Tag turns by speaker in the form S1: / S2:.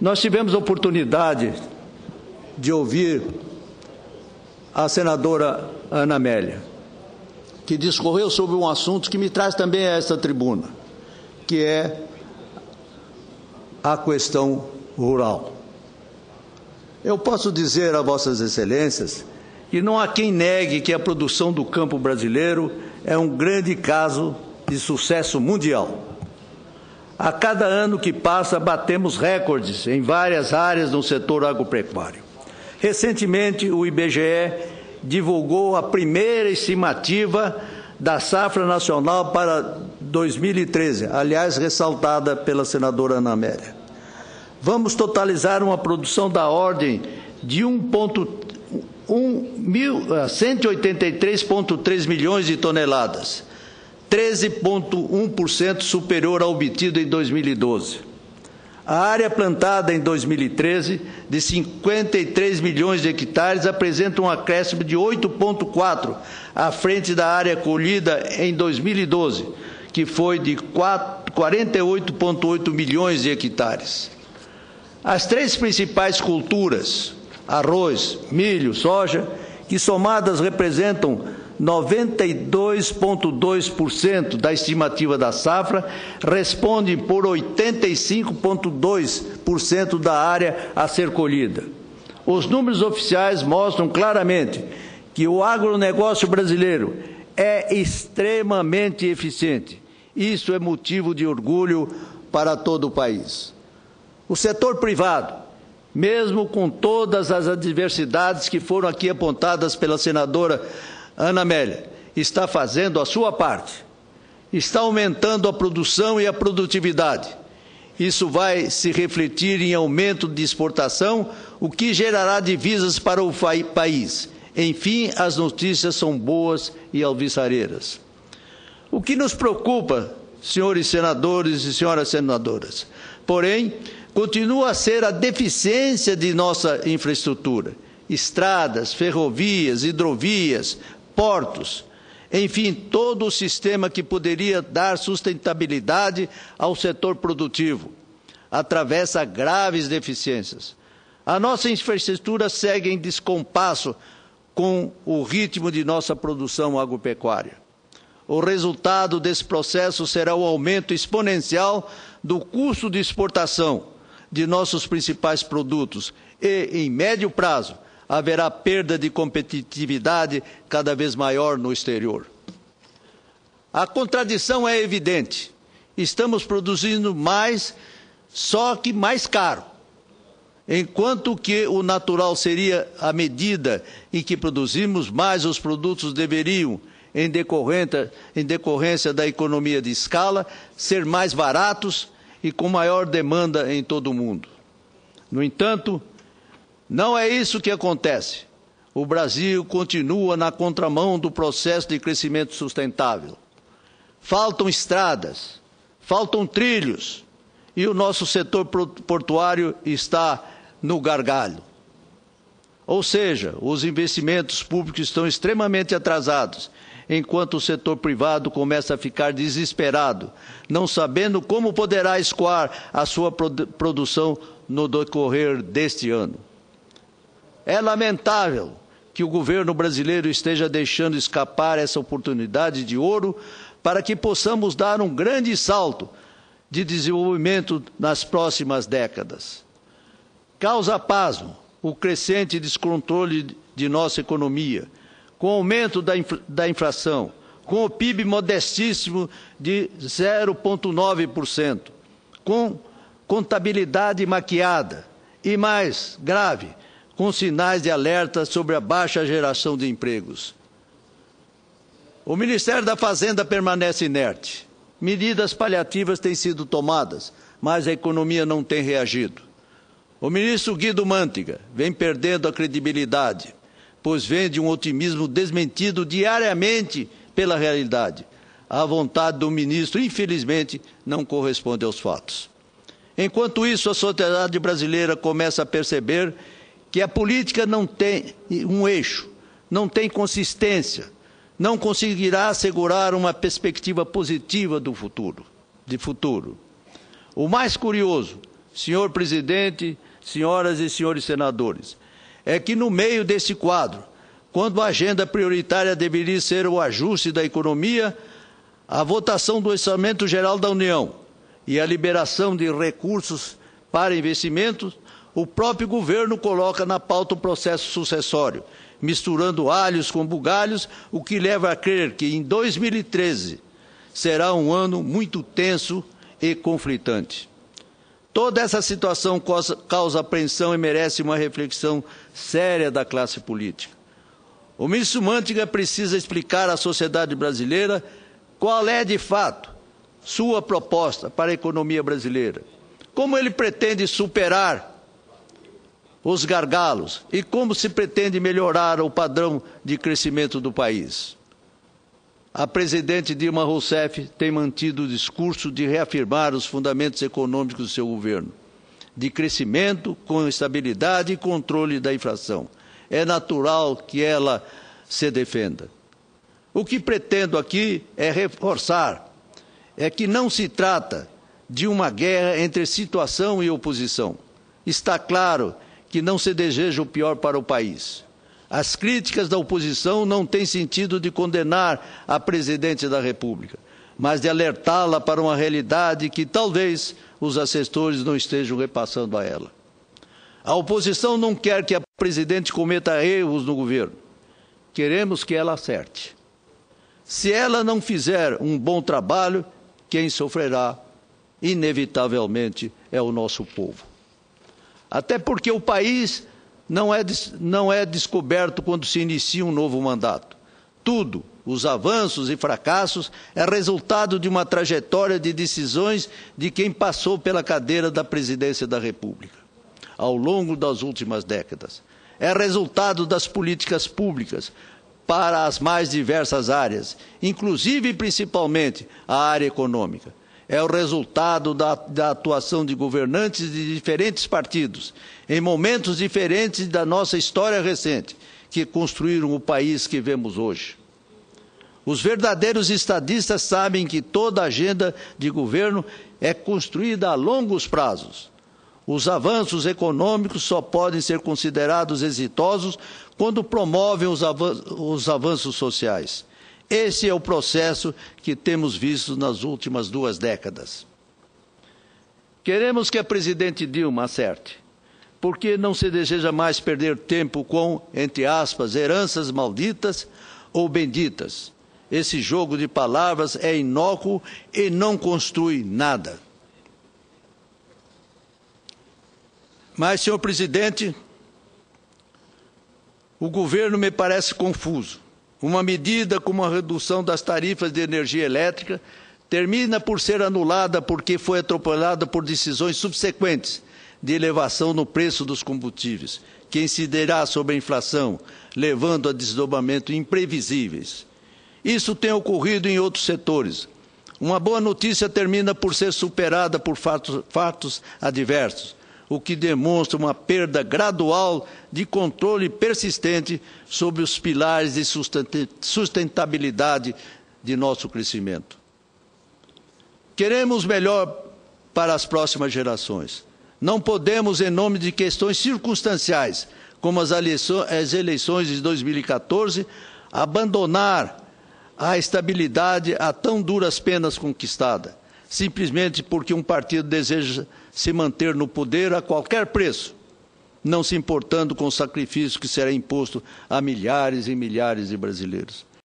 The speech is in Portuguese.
S1: Nós tivemos a oportunidade de ouvir a senadora Ana Amélia, que discorreu sobre um assunto que me traz também a esta tribuna, que é a questão rural. Eu posso dizer a Vossas Excelências que não há quem negue que a produção do campo brasileiro é um grande caso de sucesso mundial. A cada ano que passa, batemos recordes em várias áreas no setor agropecuário. Recentemente, o IBGE divulgou a primeira estimativa da safra nacional para 2013, aliás, ressaltada pela senadora Ana Amélia. Vamos totalizar uma produção da ordem de 183,3 milhões de toneladas, 13,1% superior ao obtido em 2012. A área plantada em 2013, de 53 milhões de hectares, apresenta um acréscimo de 8,4% à frente da área colhida em 2012, que foi de 48,8 milhões de hectares. As três principais culturas, arroz, milho, soja, que somadas representam 92,2% da estimativa da safra, respondem por 85,2% da área a ser colhida. Os números oficiais mostram claramente que o agronegócio brasileiro é extremamente eficiente. Isso é motivo de orgulho para todo o país. O setor privado, mesmo com todas as adversidades que foram aqui apontadas pela senadora Ana Amélia, está fazendo a sua parte, está aumentando a produção e a produtividade. Isso vai se refletir em aumento de exportação, o que gerará divisas para o país. Enfim, as notícias são boas e alvissareiras. O que nos preocupa, senhores senadores e senhoras senadoras, porém, continua a ser a deficiência de nossa infraestrutura, estradas, ferrovias, hidrovias, portos, enfim, todo o sistema que poderia dar sustentabilidade ao setor produtivo, atravessa graves deficiências. A nossa infraestrutura segue em descompasso com o ritmo de nossa produção agropecuária. O resultado desse processo será o aumento exponencial do custo de exportação de nossos principais produtos e, em médio prazo, haverá perda de competitividade cada vez maior no exterior. A contradição é evidente. Estamos produzindo mais, só que mais caro. Enquanto que o natural seria a medida em que produzimos mais, os produtos deveriam, em decorrência da economia de escala, ser mais baratos e com maior demanda em todo o mundo. No entanto, não é isso que acontece. O Brasil continua na contramão do processo de crescimento sustentável. Faltam estradas, faltam trilhos, e o nosso setor portuário está no gargalho. Ou seja, os investimentos públicos estão extremamente atrasados, enquanto o setor privado começa a ficar desesperado, não sabendo como poderá escoar a sua produção no decorrer deste ano. É lamentável que o governo brasileiro esteja deixando escapar essa oportunidade de ouro para que possamos dar um grande salto de desenvolvimento nas próximas décadas. Causa pasmo o crescente descontrole de nossa economia, com o aumento da inflação, com o PIB modestíssimo de 0,9%, com contabilidade maquiada e, mais grave, com sinais de alerta sobre a baixa geração de empregos. O Ministério da Fazenda permanece inerte. Medidas paliativas têm sido tomadas, mas a economia não tem reagido. O ministro Guido Mantega vem perdendo a credibilidade, pois vem de um otimismo desmentido diariamente pela realidade. A vontade do ministro, infelizmente, não corresponde aos fatos. Enquanto isso, a sociedade brasileira começa a perceber que a política não tem um eixo, não tem consistência, não conseguirá assegurar uma perspectiva positiva de futuro. O mais curioso senhor presidente, senhoras e senhores senadores, é que no meio desse quadro, quando a agenda prioritária deveria ser o ajuste da economia, a votação do Orçamento Geral da União e a liberação de recursos para investimentos, o próprio governo coloca na pauta o processo sucessório, misturando alhos com bugalhos, o que leva a crer que em 2013 será um ano muito tenso e conflitante. Toda essa situação causa apreensão e merece uma reflexão séria da classe política. O ministro Mantega precisa explicar à sociedade brasileira qual é, de fato, sua proposta para a economia brasileira. Como ele pretende superar os gargalos e como se pretende melhorar o padrão de crescimento do país. A presidente Dilma Rousseff tem mantido o discurso de reafirmar os fundamentos econômicos do seu governo, de crescimento com estabilidade e controle da inflação. É natural que ela se defenda. O que pretendo aqui é reforçar que não se trata de uma guerra entre situação e oposição. Está claro que não se deseja o pior para o país. As críticas da oposição não têm sentido de condenar a presidente da República, mas de alertá-la para uma realidade que talvez os assessores não estejam repassando a ela. A oposição não quer que a presidente cometa erros no governo. Queremos que ela acerte. Se ela não fizer um bom trabalho, quem sofrerá, inevitavelmente, é o nosso povo. Até porque o país não é descoberto quando se inicia um novo mandato. Tudo, os avanços e fracassos, é resultado de uma trajetória de decisões de quem passou pela cadeira da presidência da República, ao longo das últimas décadas. É resultado das políticas públicas para as mais diversas áreas, inclusive e principalmente a área econômica. É o resultado da atuação de governantes de diferentes partidos, em momentos diferentes da nossa história recente, que construíram o país que vemos hoje. Os verdadeiros estadistas sabem que toda agenda de governo é construída a longos prazos. Os avanços econômicos só podem ser considerados exitosos quando promovem os avanços sociais. Esse é o processo que temos visto nas últimas 2 décadas. Queremos que a presidente Dilma acerte, porque não se deseja mais perder tempo com, entre aspas, heranças malditas ou benditas. Esse jogo de palavras é inócuo e não construi nada. Mas, senhor presidente, o governo me parece confuso. Uma medida como a redução das tarifas de energia elétrica termina por ser anulada porque foi atropelada por decisões subsequentes de elevação no preço dos combustíveis, que incidirá sobre a inflação, levando a desdobramentos imprevisíveis. Isso tem ocorrido em outros setores. Uma boa notícia termina por ser superada por fatos adversos, o que demonstra uma perda gradual de controle persistente sobre os pilares de sustentabilidade de nosso crescimento. Queremos melhor para as próximas gerações. Não podemos, em nome de questões circunstanciais, como as eleições de 2014, abandonar a estabilidade a tão duras penas conquistada, simplesmente porque um partido deseja se manter no poder a qualquer preço, não se importando com o sacrifício que será imposto a milhares e milhares de brasileiros.